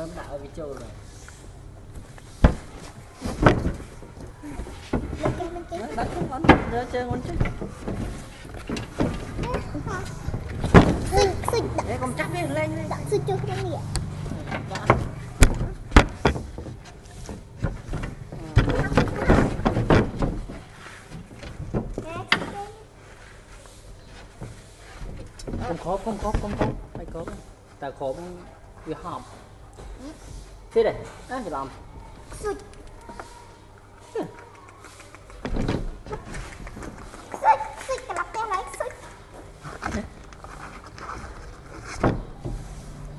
mớm đạo cái trâu rồi. Đặt không con, đưa chơi con chứ. Để con chắc đi lên đi. Đặt xịt cho cái này. Không khó phải có ta khó vì hòm thế này á thì làm Xịt cái lọc teo lấy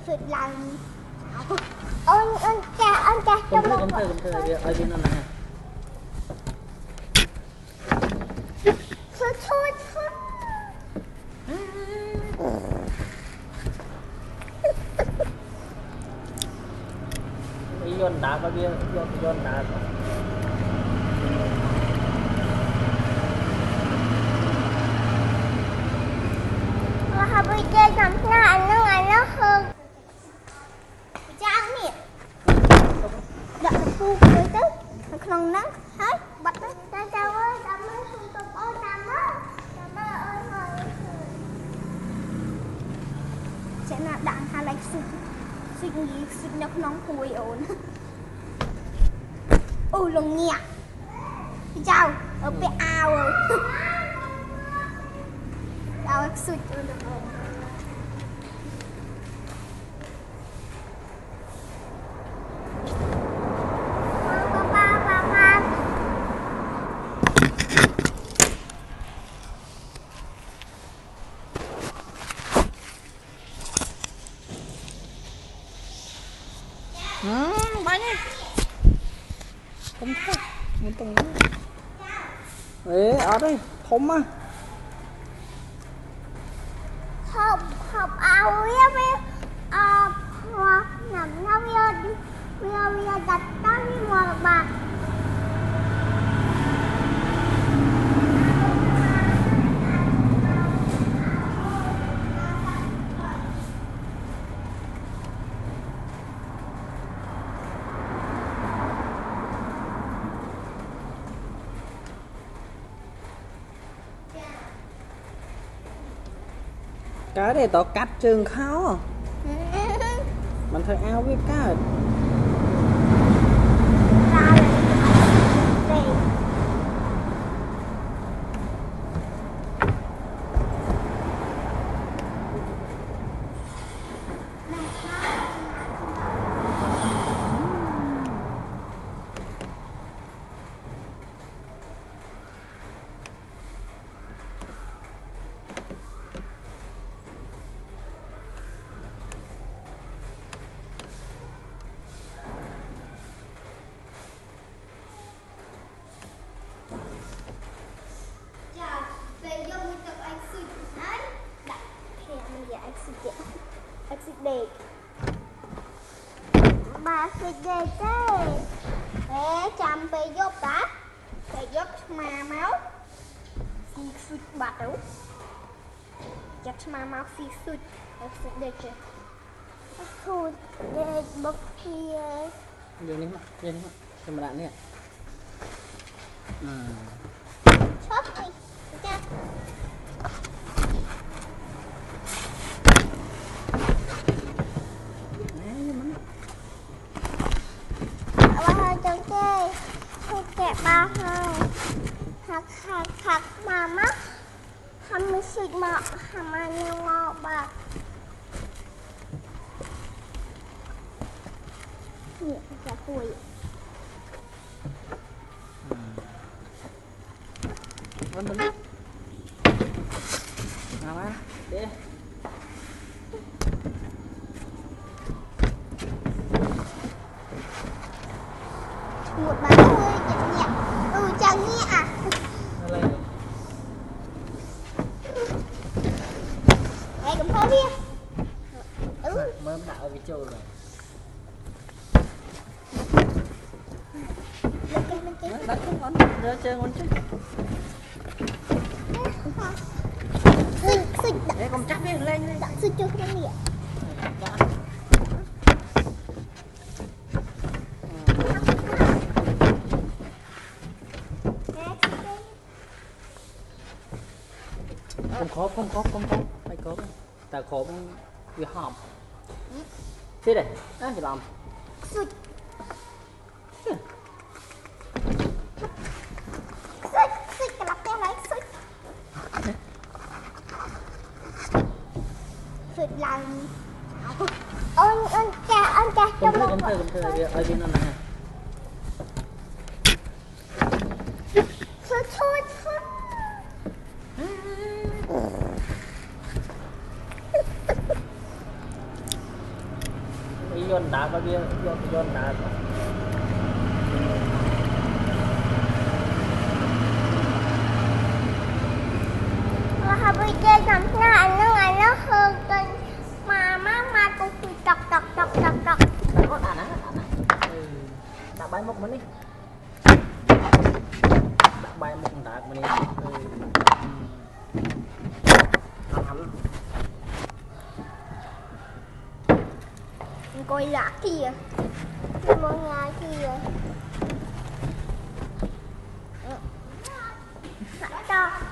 xịt làm ôn cha trong không thơ ở bên nó này Yon đá vào bia yon đá mà bây giờ làm sao nó hơn trang nè đặt phu tới tới không nắng hết bật nó ra sao ơi cảm ơn không tôi ơi cảm ơn sẽ là đạn hai like xịt nhóc nóng cùi ổn ôi lồng nhẹ chào ở bên ao rồi ao xịt rồi được rồi bao nhiêu không thôi muốn tùng ấy ở đây thấm à học ao biết hoặc nằm nhau bây đặt đó đi mà bà cái này tao cắt trường khó mình thấy ao với cá Exit bà xịt đề thế để chăm bê dốt đã bê dốt mà máu xịt bạc đủ chắc mà máu xịt exit đề chứ thu đề bốc kia vô ní mà cho mà đạn đi ạ chốt đi nha kẹp ba hơi hạt mà mắt hàm xịt mọ hàm ăn ngọ bạc nhẹ cả tuổi vâng đúng nào á đi một bán hơi nhẹ chẳng nhẹ à đây cầm thôi đi mớm đạo cái trâu rồi đặt không con đưa chơi con chứ để con chắc đi lên đi đặt xịt cho cái này không phải có ta có bị hỏng thế này á thì làm Sụt cái lọc teo lấy sụt làm ôn cha trong một cầm thơ ở bên nó này sụt Ion đá vào bia Ion đá bây giờ thằng nó hơn tên mà cũng bị trọc có đá đá bay một mình đi đá bay một đá mình đi coi lạ kìa mọi nhà kìa to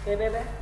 Bebe